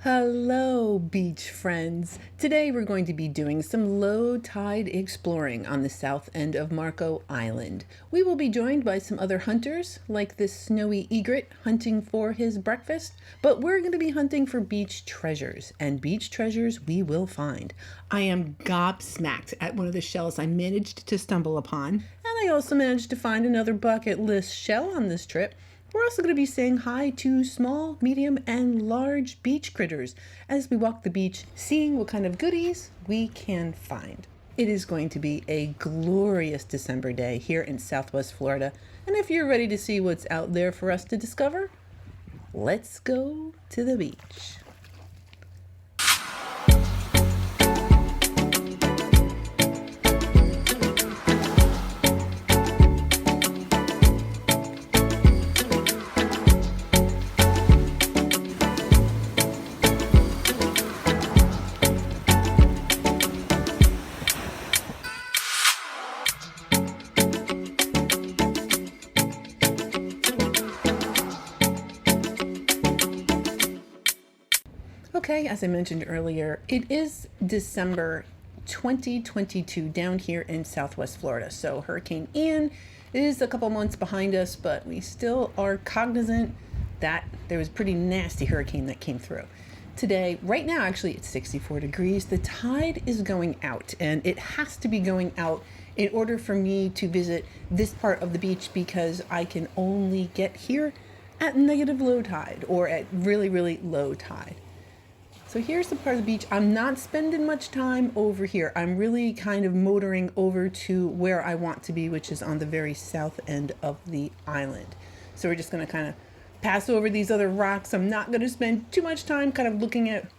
Hello, beach friends. Today we're going to be doing some low tide exploring on the south end of Marco Island. We will be joined by some other hunters, like this snowy egret hunting for his breakfast, but we're going to be hunting for beach treasures, and beach treasures we will find. I am gobsmacked at one of the shells I managed to stumble upon, and I also managed to find another bucket list shell on this trip. We're also going to be saying hi to small, medium, and large beach critters as we walk the beach, seeing what kind of goodies we can find. It is going to be a glorious December day here in Southwest Florida, and if you're ready to see what's out there for us to discover, let's go to the beach. Okay, as I mentioned earlier, it is December 2022 down here in Southwest Florida. So Hurricane Ian is a couple months behind us, but we still are cognizant that there was a pretty nasty hurricane that came through. Today, right now, actually, it's 64 degrees. The tide is going out, and it has to be going out in order for me to visit this part of the beach because I can only get here at negative low tide or at really, really low tide. So here's the part of the beach. I'm not spending much time over here. I'm really kind of motoring over to where I want to be, which is on the very south end of the island. So we're just going to kind of pass over these other rocks. I'm not going to spend too much time kind of looking at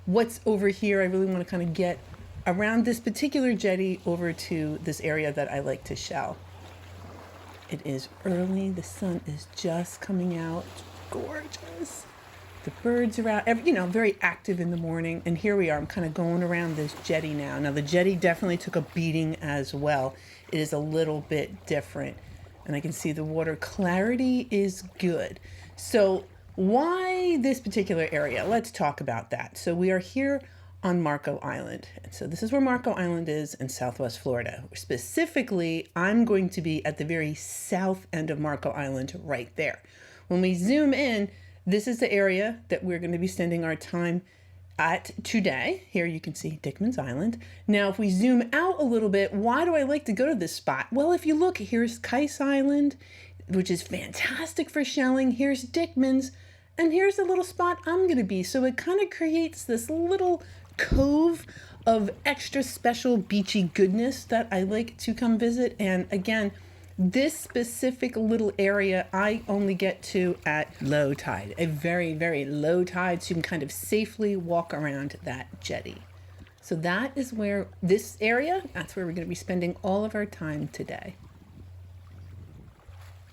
what's over here. I really want to kind of get around this particular jetty over to this area that I like to shell. It is early. The sun is just coming out. It's gorgeous. The birds are out, very active in the morning. And here we are. I'm kind of going around this jetty now. Now, the jetty definitely took a beating as well. It is a little bit different. And I can see the water clarity is good. So why this particular area? Let's talk about that. So we are here on Marco Island. And so this is where Marco Island is in Southwest Florida. Specifically, I'm going to be at the very south end of Marco Island right there. When we zoom in, this is the area that we're going to be spending our time at today. Here you can see Dickman's Island. Now, if we zoom out a little bit, why do I like to go to this spot? Well, if you look, here's Kais Island, which is fantastic for shelling. Here's Dickman's, and here's the little spot I'm going to be. So it kind of creates this little cove of extra special beachy goodness that I like to come visit. And again, this specific little area I only get to at low tide, a very, very low tide, so you can kind of safely walk around that jetty. So that is where this area, that's where we're going to be spending all of our time today.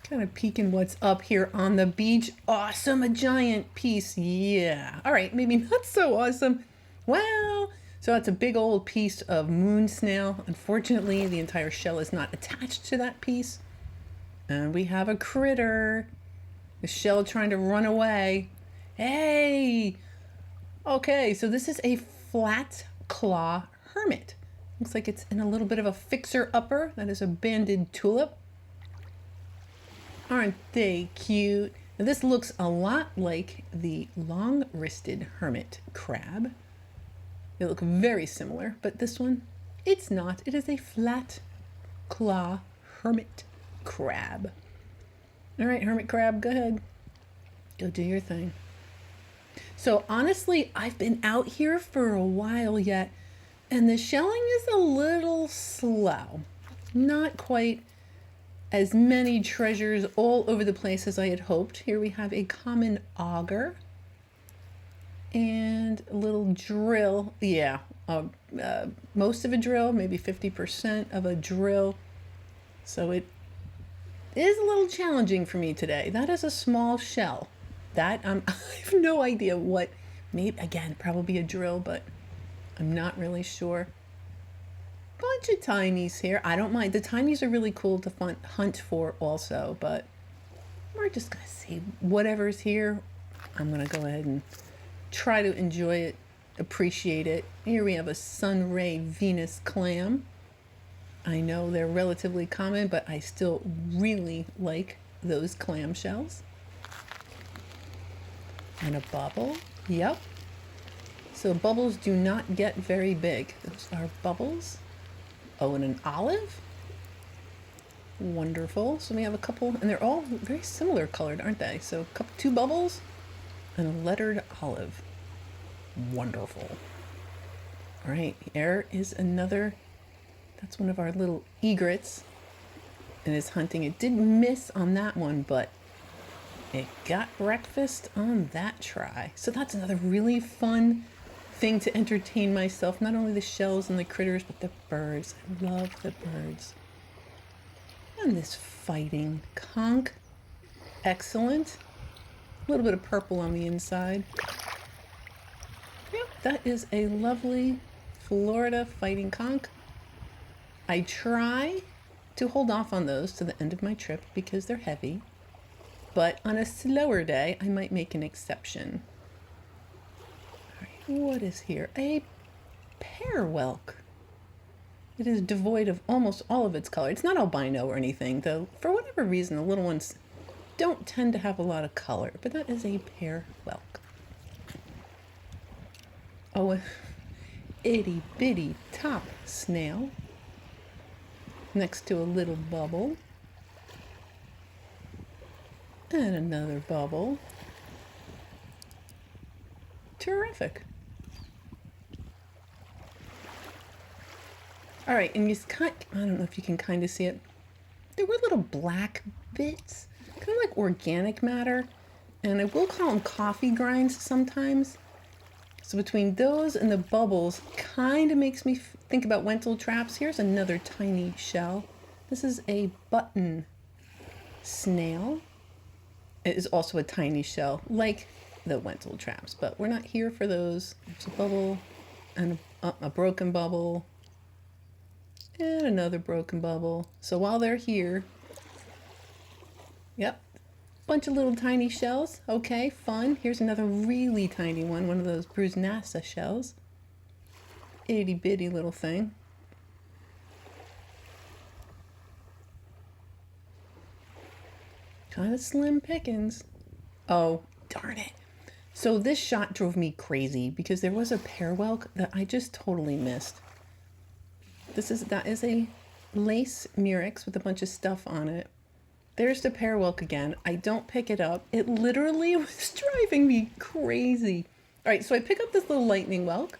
Kind of peeking what's up here on the beach. Awesome, a giant piece. Yeah. All right, maybe not so awesome. Well, so that's a big old piece of moon snail. Unfortunately, the entire shell is not attached to that piece. And we have a critter. The shell trying to run away. Hey! Okay, so this is a flat claw hermit. Looks like it's in a little bit of a fixer-upper. That is a banded tulip. Aren't they cute? Now this looks a lot like the long-wristed hermit crab. They look very similar, but this one, it's not. It is a flat claw hermit crab. All right, hermit crab, go ahead. Go do your thing. So honestly, I've been out here for a while yet, and the shelling is a little slow. Not quite as many treasures all over the place as I had hoped. Here we have a common auger. And a little drill, most of a drill, maybe 50% of a drill. So it is a little challenging for me today. That is a small shell. That I have no idea what, maybe again, probably a drill, but I'm not really sure. Bunch of tinies here. I don't mind. The tinies are really cool to hunt for also, but we're just gonna see whatever's here. I'm gonna go ahead and try to enjoy it, appreciate it. Here we have a sunray Venus clam. I know they're relatively common, but I still really like those clam shells. And a bubble. Yep. So bubbles do not get very big. Those are bubbles. Oh, and an olive. Wonderful. So we have a couple, and they're all very similar colored, aren't they? So two bubbles and a lettered olive. Wonderful. All right, here is another. That's one of our little egrets, and it's hunting. It did miss on that one, but it got breakfast on that try. So that's another really fun thing to entertain myself. Not only the shells and the critters, but the birds. I love the birds. And this fighting conch. Excellent. A little bit of purple on the inside. Yep, that is a lovely Florida fighting conch. I try to hold off on those to the end of my trip because they're heavy. But on a slower day, I might make an exception. All right, what is here? A pear whelk. It is devoid of almost all of its color. It's not albino or anything, though. For whatever reason, the little ones don't tend to have a lot of color. But that is a pear whelk. Oh, a itty bitty top snail next to a little bubble. And another bubble. Terrific. All right, and I don't know if you can kind of see it. There were little black bits, kind of like organic matter, and I will call them coffee grinds sometimes. So between those and the bubbles, kind of makes me think about Wentel traps. Here's another tiny shell. This is a button snail. It is also a tiny shell, like the Wentel traps, but we're not here for those. There's a bubble and a broken bubble. And another broken bubble. So while they're here, yep, bunch of little tiny shells. Okay, fun. Here's another really tiny one of those bruised NASA shells. Itty bitty little thing. Kind of slim pickings. Oh, darn it. So this shot drove me crazy because there was a pear whelk that I just totally missed. That is a lace murex with a bunch of stuff on it. There's the pear whelk again. I don't pick it up. It literally was driving me crazy. All right, so I pick up this little lightning whelk.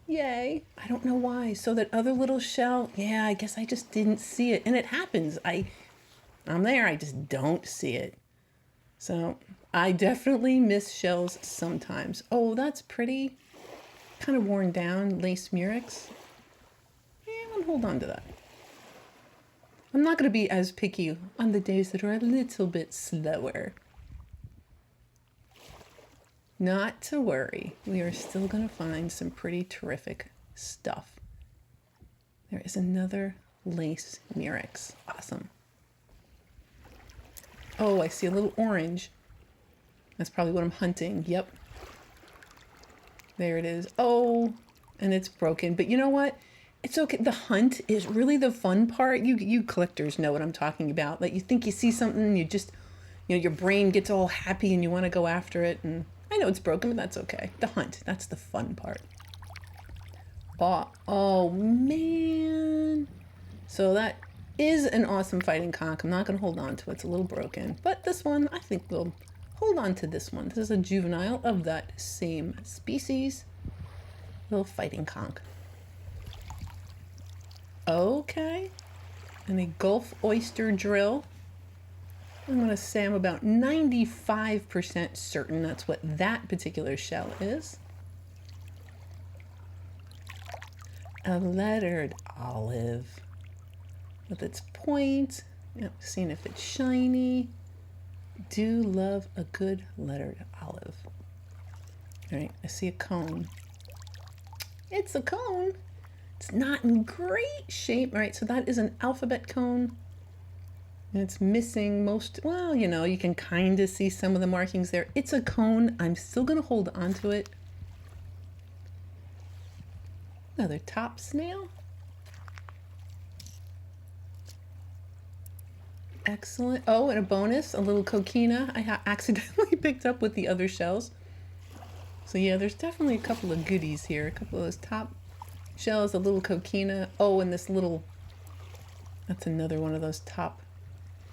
Yay. I don't know why. So that other little shell, yeah, I guess I just didn't see it. And it happens. I'm there. I just don't see it. So I definitely miss shells sometimes. Oh, that's pretty. Kind of worn down lace murex. I'll hold on to that. I'm not going to be as picky on the days that are a little bit slower. Not to worry. We are still going to find some pretty terrific stuff. There is another lace murex. Awesome. Oh, I see a little orange. That's probably what I'm hunting. Yep. There it is. Oh, and it's broken. But you know what? It's okay. The hunt is really the fun part. You collectors know what I'm talking about. Like you think you see something and you just, your brain gets all happy and you want to go after it. And I know it's broken, but that's okay. The hunt, that's the fun part. Oh man. So that is an awesome fighting conch. I'm not going to hold on to it. It's a little broken. But this one, I think we'll hold on to this one. This is a juvenile of that same species. Little fighting conch. Okay. And a Gulf oyster drill. I'm going to say I'm about 95% certain that's what that particular shell is. A lettered olive with its point. Yep, seeing if it's shiny. Do love a good lettered olive. All right, I see a cone. It's a cone. It's not in great shape. All right, so that is an alphabet cone. And it's missing most, well, you know, you can kind of see some of the markings there. It's a cone. I'm still going to hold on to it. Another top snail. Excellent. Oh, and a bonus, a little coquina I accidentally picked up with the other shells. So yeah, there's definitely a couple of goodies here. A couple of those top shells, a little coquina. Oh, and this little, that's another one of those top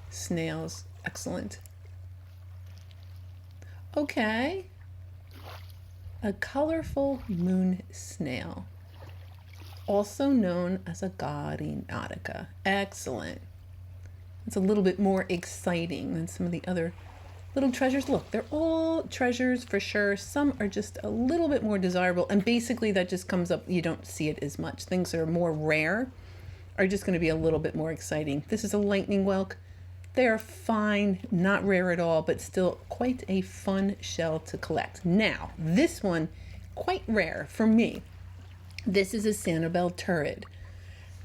snails. Excellent. Okay. A colorful moon snail, also known as a gaudy nautica. Excellent. It's a little bit more exciting than some of the other little treasures. Look, they're all treasures for sure. Some are just a little bit more desirable, and basically that just comes up, you don't see it as much. Things that are more rare are just going to be a little bit more exciting. This is a lightning whelk. They are fine, not rare at all, but still quite a fun shell to collect. Now, this one, quite rare for me. This is a Sanibel turrid.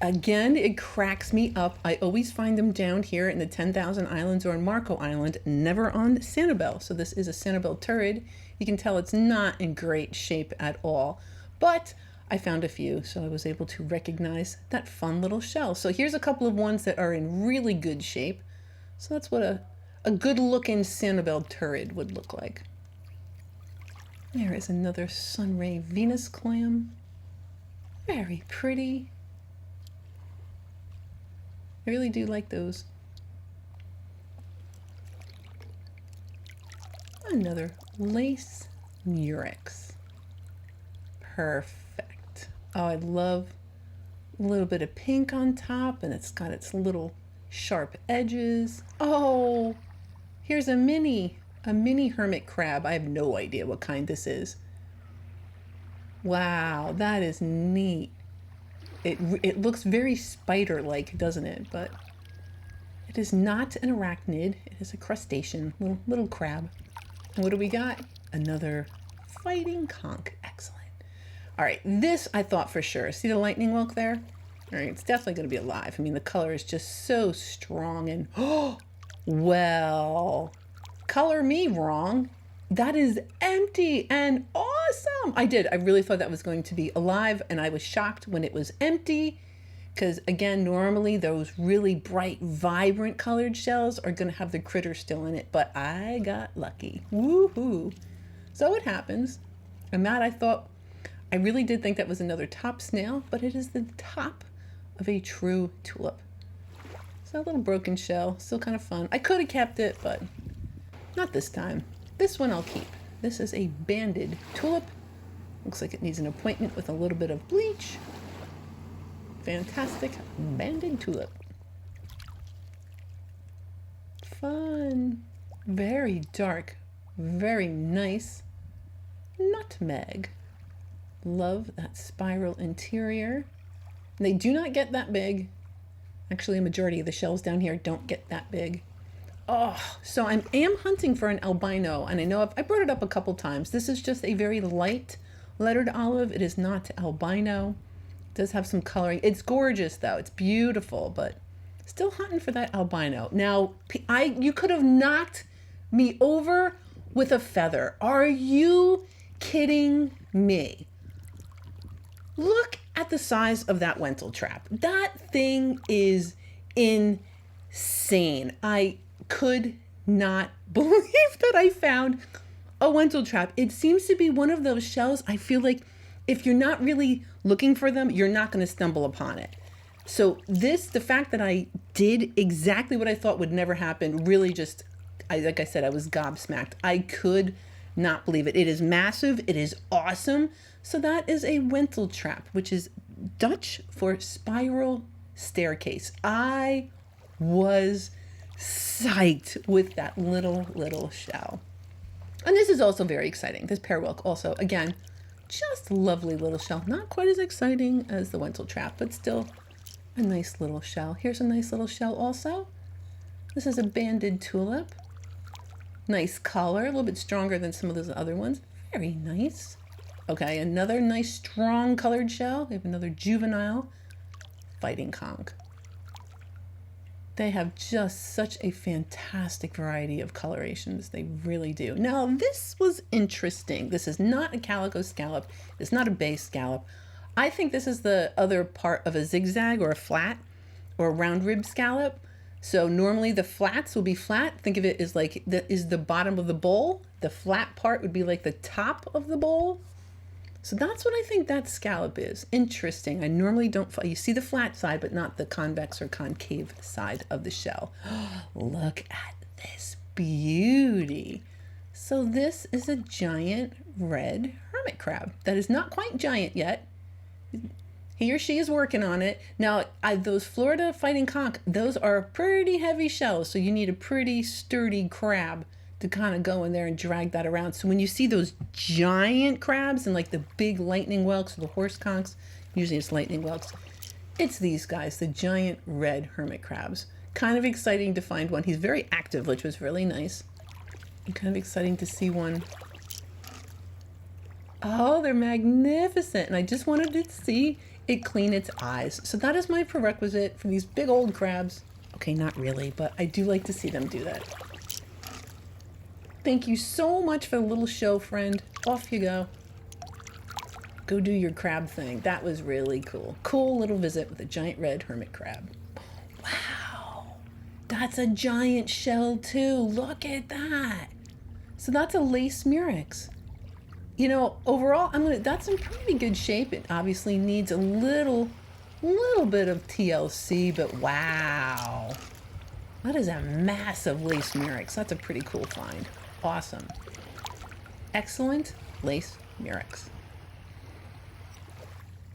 Again, it cracks me up. I always find them down here in the 10,000 Islands or in Marco Island, never on Sanibel. So this is a Sanibel turrid. You can tell it's not in great shape at all, but I found a few, so I was able to recognize that fun little shell. So here's a couple of ones that are in really good shape. So that's what a good looking Sanibel turrid would look like. There is another sunray Venus clam. Very pretty. I really do like those. Another lace murex. Perfect. Oh, I love a little bit of pink on top, and it's got its little sharp edges. Oh, here's a mini hermit crab. I have no idea what kind this is. Wow, that is neat. It looks very spider-like, doesn't it? But it is not an arachnid. It is a crustacean, little crab. And what do we got? Another fighting conch. Excellent. All right, this I thought for sure. See the lightning whelk there? All right, it's definitely going to be alive. I mean, the color is just so strong and, oh, well, color me wrong. That is empty and awesome. I really thought that was going to be alive, and I was shocked when it was empty because, again, normally those really bright, vibrant colored shells are going to have the critter still in it, but I got lucky. Woohoo. So it happens. And that I really did think that was another top snail, but it is the top of a true tulip. So a little broken shell, still kind of fun. I could have kept it, but not this time. This one I'll keep. This is a banded tulip. Looks like it needs an appointment with a little bit of bleach. Fantastic banded tulip. Fun. Very dark. Very nice. Nutmeg. Love that spiral interior. They do not get that big. Actually, a majority of the shells down here don't get that big. Oh, so I am hunting for an albino, and I know I brought it up a couple times. This is just a very light lettered olive. It is not albino. It does have some coloring. It's gorgeous, though. It's beautiful, but still hunting for that albino. Now, you could have knocked me over with a feather. Are you kidding me? Look at the size of that Wentel trap. That thing is insane. I could not believe that I found a Wentel trap. It seems to be one of those shells I feel like if you're not really looking for them, you're not going to stumble upon it. So the fact that I did exactly what I thought would never happen, really just, like I said, I was gobsmacked. I could not believe it. It is massive. It is awesome. So that is a Wentel trap, which is Dutch for spiral staircase. I was psyched with that little shell. And this is also very exciting. This pearwhelk also, again, just a lovely little shell. Not quite as exciting as the Wentel trap, but still a nice little shell. Here's a nice little shell also. This is a banded tulip. Nice color, a little bit stronger than some of those other ones. Very nice. Okay, another nice strong colored shell. We have another juvenile fighting conch. They have just such a fantastic variety of colorations. They really do. Now, this was interesting. This is not a calico scallop. It's not a bay scallop. I think this is the other part of a zigzag or a flat or a round rib scallop. So normally the flats will be flat. Think of it as like that is the bottom of the bowl. The flat part would be like the top of the bowl. So that's what I think that scallop is. Interesting. I normally don't, you see the flat side, but not the convex or concave side of the shell. Look at this beauty. So this is a giant red hermit crab that is not quite giant yet. He or she is working on it. Now, those Florida fighting conch, those are pretty heavy shells. So you need a pretty sturdy crab to kind of go in there and drag that around. So when you see those giant crabs and like the big lightning whelks or the horse conchs, usually it's lightning whelks, it's these guys, the giant red hermit crabs. Kind of exciting to find one. He's very active, which was really nice. And kind of exciting to see one. Oh, they're magnificent. And I just wanted to see it clean its eyes. So that is my prerequisite for these big old crabs. Okay, not really, but I do like to see them do that. Thank you so much for the little show, friend. Off you go. Go do your crab thing. That was really cool. Cool little visit with a giant red hermit crab. Wow. That's a giant shell too. Look at that. So that's a lace murex. You know, overall, that's in pretty good shape. It obviously needs a little bit of TLC, but wow. That is a massive lace murex. That's a pretty cool find. Awesome. Excellent lace murex.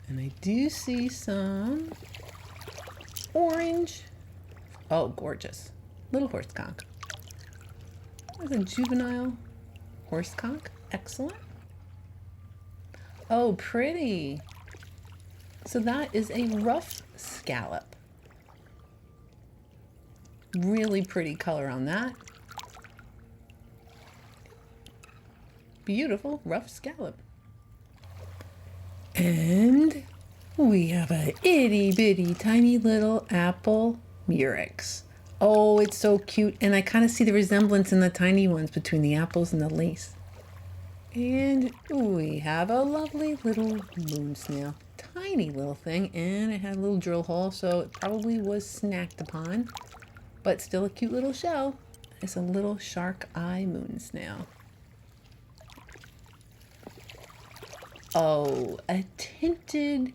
And I do see some orange. Oh, gorgeous. Little horse conch. There's a juvenile horse conch. Excellent. Oh, pretty. So that is a rough scallop. Really pretty color on that. Beautiful rough scallop. And we have a itty bitty tiny little apple murex. Oh, it's so cute. And I kind of see the resemblance in the tiny ones between the apples and the lace. And we have a lovely little moon snail. Tiny little thing. And it had a little drill hole, so it probably was snacked upon. But still a cute little shell. It's a little shark eye moon snail. Oh, a tinted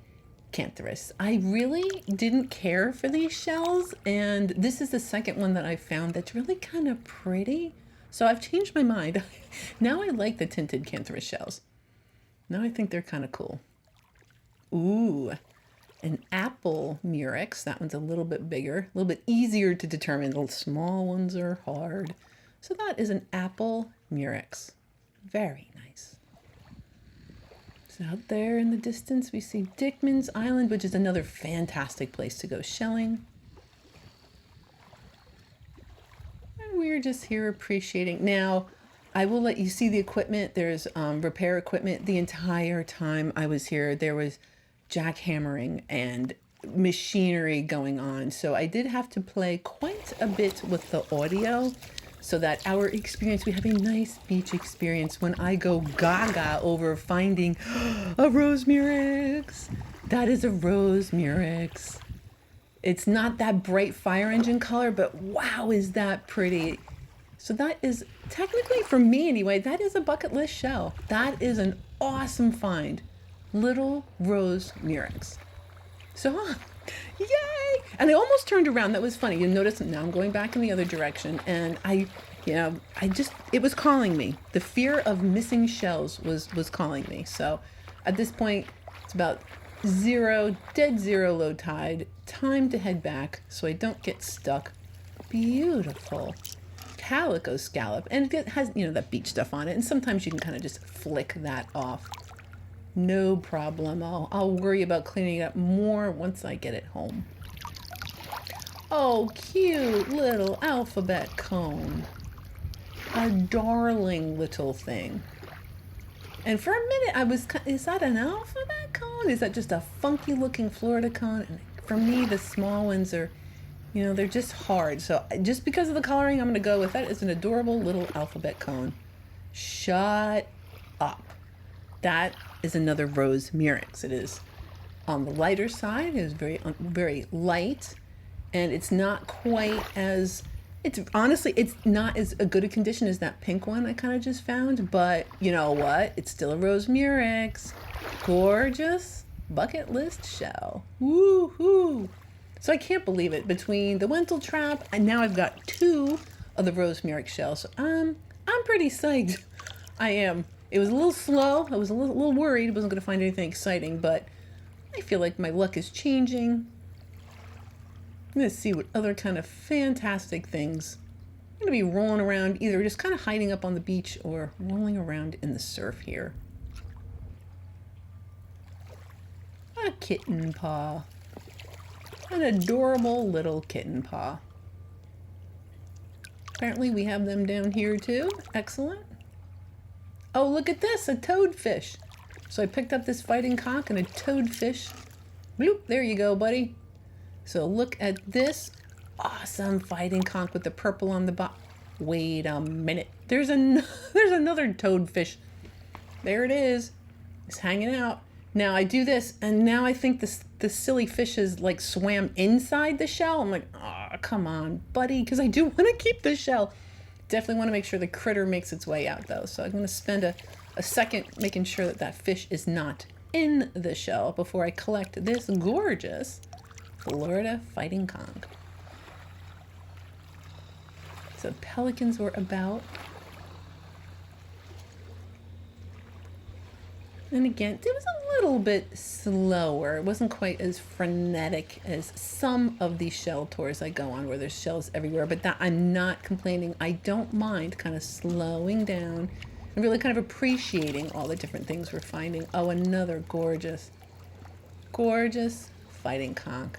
cantharus. I really didn't care for these shells, and this is the second one that I found that's really kind of pretty. So I've changed my mind. Now I like the tinted cantharus shells. Now I think they're kind of cool. Ooh, an apple murex. That one's a little bit bigger, a little bit easier to determine. The small ones are hard. So that is an apple murex. Very nice. So out there in the distance, we see Dickman's Island, which is another fantastic place to go shelling. And we're just here appreciating. Now, I will let you see the equipment. There's repair equipment. The entire time I was here, there was jackhammering and machinery going on. So I did have to play quite a bit with the audio, so that our experience, we have a nice beach experience when I go gaga over finding a rose murex. That is a rose murex. It's not that bright fire engine color, but wow, is that pretty. So that is technically, for me anyway, that is a bucket list shell. That is an awesome find. Little rose murex. So, yay! And I almost turned around. That was funny. You notice now I'm going back in the other direction, and it was calling me. The fear of missing shells was calling me. So at this point, it's about dead zero low tide. Time to head back so I don't get stuck. Beautiful calico scallop. And it has, that beach stuff on it. And sometimes you can kind of just flick that off. No problem. I'll worry about cleaning it up more once I get it home. Oh, cute little alphabet cone. A darling little thing. And for a minute, is that an alphabet cone? Is that just a funky looking Florida cone? And for me, the small ones are You know, they're just hard. So just because of the coloring, I'm going to go with that. It's an adorable little alphabet cone. Shut up. That is another rose murex. It is on the lighter side. It is very light, and it's not quite as, it's honestly, it's not as a good a condition as that pink one I kind of just found, but you know what? It's still a rose murex. Gorgeous bucket list shell. Woohoo! So I can't believe it. Between the Wentel trap and now I've got 2 of the rose murex shells. So I'm pretty psyched. I am. It was a little slow. I was a little worried I wasn't going to find anything exciting, but I feel like my luck is changing. I'm going to see what other kind of fantastic things I'm going to be rolling around, either just kind of hiding up on the beach or rolling around in the surf here. A kitten paw. An adorable little kitten paw. Apparently we have them down here too. Excellent. Oh, look at this, a toadfish. So I picked up this fighting conch and a toadfish. Bloop, there you go, buddy. So look at this awesome fighting conch with the purple on the bottom. Wait a minute. There's another toadfish. There it is. It's hanging out. Now I do this, and now I think the silly fish has like swam inside the shell. I'm like, oh, come on, buddy, because I do want to keep the shell. Definitely want to make sure the critter makes its way out, though. So I'm going to spend a second making sure that that fish is not in the shell before I collect this gorgeous Florida fighting conch. So pelicans were about. And again, it was a little bit slower. It wasn't quite as frenetic as some of these shell tours I go on where there's shells everywhere, but that I'm not complaining. I don't mind kind of slowing down and really kind of appreciating all the different things we're finding. Oh, another gorgeous, gorgeous fighting conch.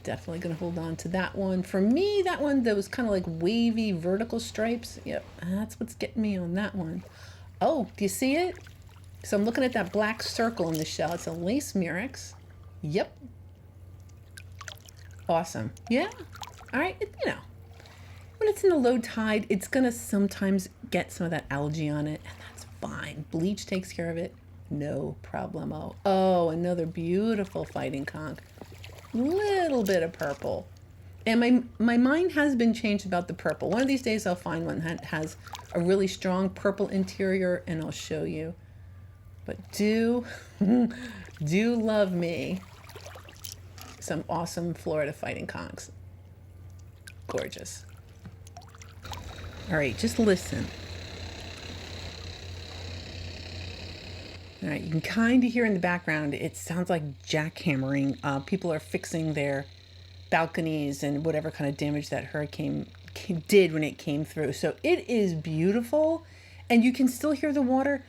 Definitely going to hold on to that one. For me, that one, that was kind of like wavy vertical stripes. Yep, that's what's getting me on that one. Oh, do you see it? So I'm looking at that black circle in the shell. It's a lace murex. Yep. Awesome. Yeah. All right. You know, when it's in the low tide, it's going to sometimes get some of that algae on it, and that's fine. Bleach takes care of it. No problemo. Oh, another beautiful fighting conch. Little bit of purple. And my mind has been changed about the purple. One of these days I'll find one that has a really strong purple interior, and I'll show you. But do love me some awesome Florida fighting conchs. Gorgeous. All right, just listen. All right, you can kind of hear in the background, it sounds like jackhammering. People are fixing their balconies and whatever kind of damage that hurricane did when it came through. So it is beautiful, and you can still hear the water,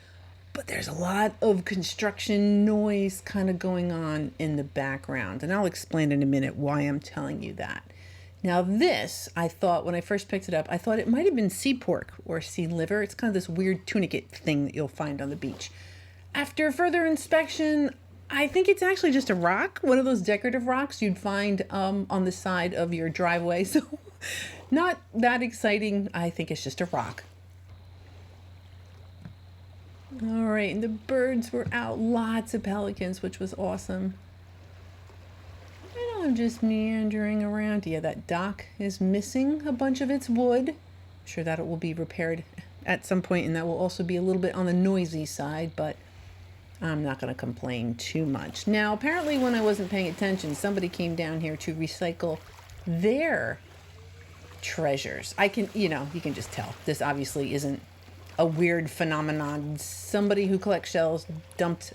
but there's a lot of construction noise kind of going on in the background. And I'll explain in a minute why I'm telling you that. Now this, I thought when I first picked it up, I thought it might have been sea pork or sea liver. It's kind of this weird tunicate thing that you'll find on the beach. After further inspection, I think it's actually just a rock, one of those decorative rocks you'd find on the side of your driveway. So not that exciting. I think it's just a rock. All right, and the birds were out. Lots of pelicans, which was awesome. And I'm just meandering around. Yeah, that dock is missing a bunch of its wood. I'm sure that it will be repaired at some point, and that will also be a little bit on the noisy side, but I'm not going to complain too much. Now, apparently when I wasn't paying attention, somebody came down here to recycle their treasures. I can, you can just tell. This obviously isn't a weird phenomenon. Somebody who collects shells dumped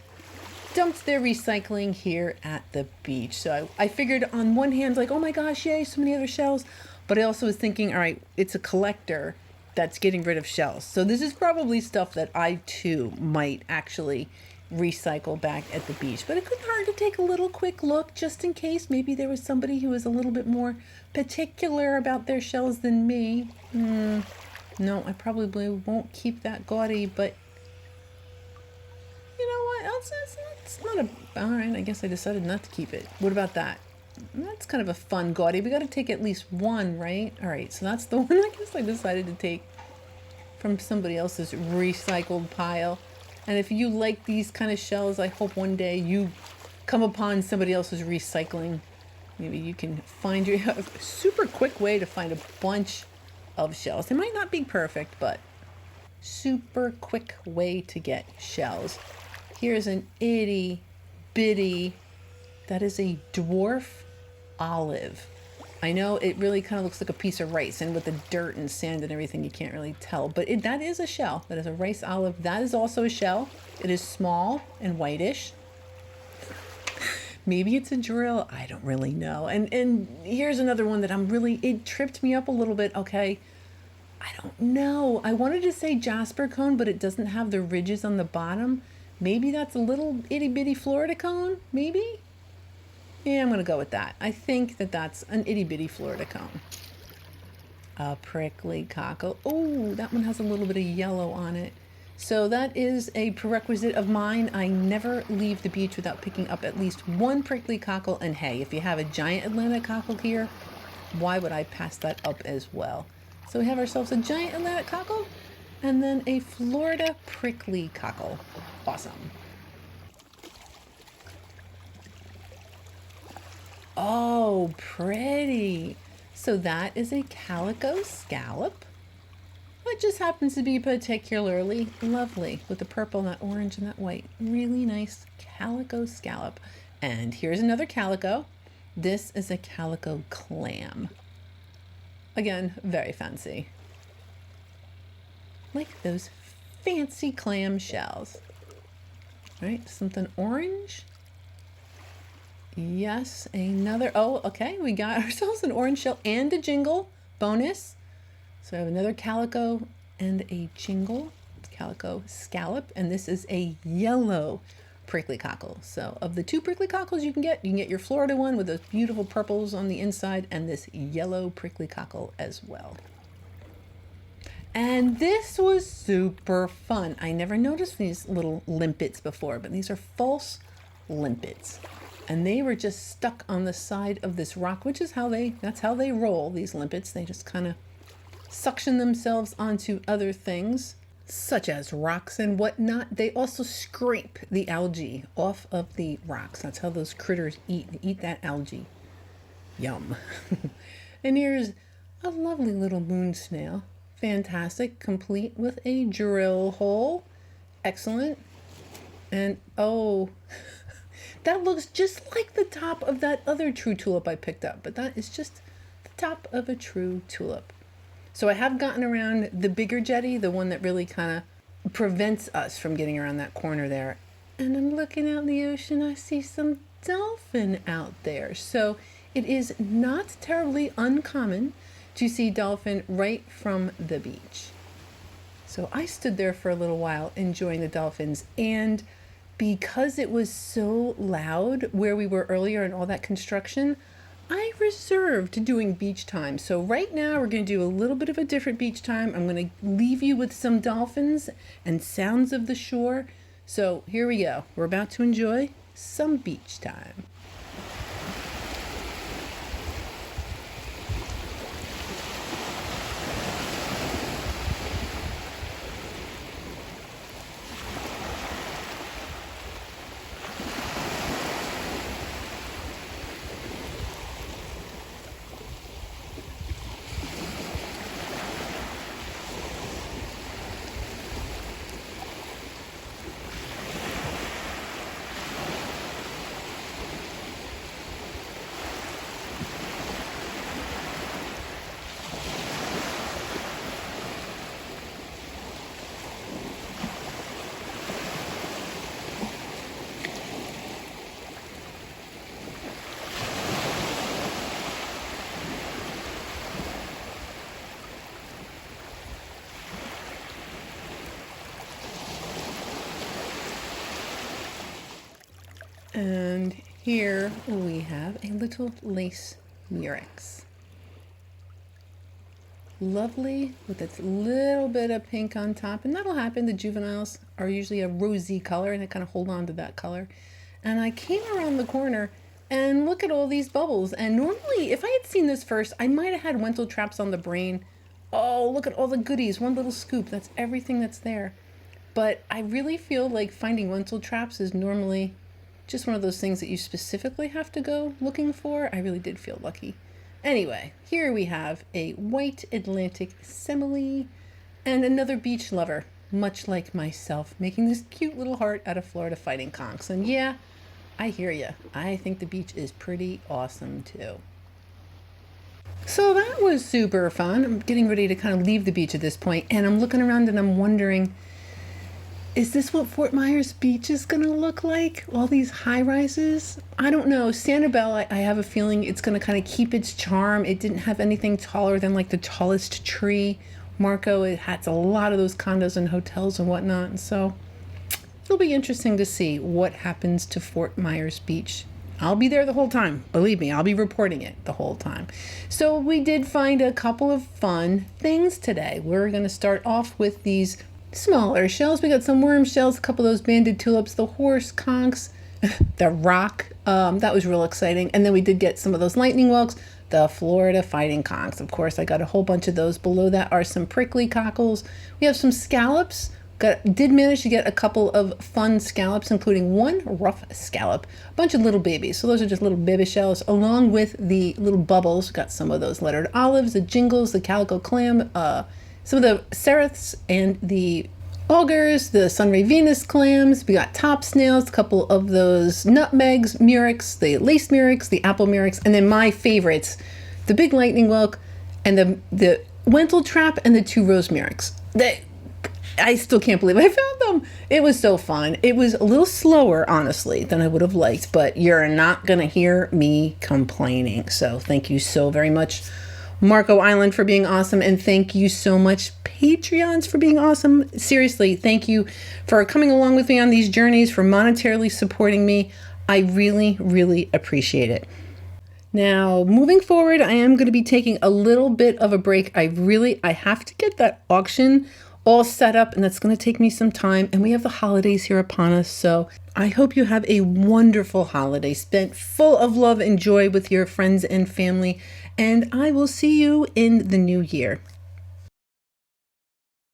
their recycling here at the beach. So I figured on one hand, like, oh my gosh, yay, so many other shells. But I also was thinking, all right, it's a collector that's getting rid of shells. So this is probably stuff that I too might actually recycle back at the beach. But it couldn't hurt to take a little quick look just in case maybe there was somebody who was a little bit more particular about their shells than me. No, I probably won't keep that gaudy, but you know what? It's not a... All right, I guess I decided not to keep it. What about that? That's kind of a fun gaudy. We got to take at least one, right? All right, so that's the one I guess I decided to take from somebody else's recycled pile. And if you like these kind of shells, I hope one day you come upon somebody else's recycling. Maybe you can find a super quick way to find a bunch of shells. They might not be perfect, but super quick way to get shells. Here's an itty bitty, that is a dwarf olive. I know it really kind of looks like a piece of rice, and with the dirt and sand and everything, you can't really tell, but that is a shell. That is a rice olive. That is also a shell. It is small and whitish. Maybe it's a drill. I don't really know. And here's another one that it tripped me up a little bit. Okay. I don't know. I wanted to say jasper cone, but it doesn't have the ridges on the bottom. Maybe that's a little itty bitty Florida cone. Maybe. Yeah, I'm going to go with that. I think that's an itty bitty Florida cone. A prickly cockle. Oh, that one has a little bit of yellow on it. So that is a prerequisite of mine. I never leave the beach without picking up at least one prickly cockle. And hey, if you have a giant Atlantic cockle here, why would I pass that up as well? So we have ourselves a giant Atlantic cockle and then a Florida prickly cockle. Awesome. Oh, pretty. So that is a calico scallop. It just happens to be particularly lovely with the purple and that orange and that white. Really nice calico scallop. And here's another calico. This is a calico clam. Again, very fancy. Like those fancy clam shells. All right, something orange. Yes, another. Oh, okay, we got ourselves an orange shell and a jingle bonus. So I have another calico and a jingle, calico scallop, and this is a yellow prickly cockle. So of the two prickly cockles you can get your Florida one with those beautiful purples on the inside and this yellow prickly cockle as well. And this was super fun. I never noticed these little limpets before, but these are false limpets. And they were just stuck on the side of this rock, which is that's how they roll, these limpets. They just kind of suction themselves onto other things, such as rocks and whatnot. They also scrape the algae off of the rocks. That's how those critters eat. They eat that algae. Yum. And here's a lovely little moon snail. Fantastic, complete with a drill hole. Excellent. And oh, that looks just like the top of that other true tulip I picked up, but that is just the top of a true tulip. So I have gotten around the bigger jetty, the one that really kind of prevents us from getting around that corner there. And I'm looking out in the ocean, I see some dolphin out there. So it is not terribly uncommon to see dolphin right from the beach. So I stood there for a little while enjoying the dolphins, and because it was so loud where we were earlier and all that construction, I reserved doing beach time. So right now we're going to do a little bit of a different beach time. I'm going to leave you with some dolphins and sounds of the shore. So here we go. We're about to enjoy some beach time. And here we have a little lace murex. Lovely with its little bit of pink on top. And that'll happen. The juveniles are usually a rosy color and they kind of hold on to that color. And I came around the corner And look at all these bubbles. And normally, if I had seen this first, I might have had Wental traps on the brain. Oh, look at all the goodies. One little scoop. That's everything that's there. But I really feel like finding Wental traps is normally just one of those things that you specifically have to go looking for. I really did feel lucky. Anyway, here we have a white Atlantic simile and another beach lover, much like myself, making this cute little heart out of Florida fighting conchs. And yeah, I hear you. I think the beach is pretty awesome too. So that was super fun. I'm getting ready to kind of leave the beach at this point, and I'm looking around and I'm wondering, is this what Fort Myers Beach is going to look like? All these high rises? I don't know. Sanibel, I have a feeling it's going to kind of keep its charm. It didn't have anything taller than like the tallest tree. Marco, it has a lot of those condos and hotels and whatnot. And so it'll be interesting to see what happens to Fort Myers Beach. I'll be there the whole time. Believe me, I'll be reporting it the whole time. So we did find a couple of fun things today. We're going to start off with these smaller shells. We got some worm shells, a couple of those banded tulips, the horse conchs, the rock. That was real exciting. And then we did get some of those lightning whelks, the Florida fighting conchs. Of course, I got a whole bunch of those. Below that are some prickly cockles. We have some scallops. Did manage to get a couple of fun scallops, including one rough scallop, a bunch of little babies. So those are just little baby shells, along with the little bubbles. Got some of those lettered olives, the jingles, the calico clam, some of the sereths and the augurs, the sunray Venus clams. We got top snails, a couple of those nutmegs, murex, the lace murex, the apple murex, and then my favorites, the big lightning whelk and the Wental trap and the two rose murex. I still can't believe I found them. It was so fun. It was a little slower, honestly, than I would have liked, but you're not going to hear me complaining. So thank you so very much, Marco Island, for being awesome. And thank you so much, Patreons, for being awesome. Seriously, thank you for coming along with me on these journeys, for monetarily supporting me. I really, really appreciate it. Now, moving forward, I am going to be taking a little bit of a break. I have to get that auction all set up, and that's going to take me some time. And we have the holidays here upon us. So I hope you have a wonderful holiday spent full of love and joy with your friends and family. And I will see you in the new year.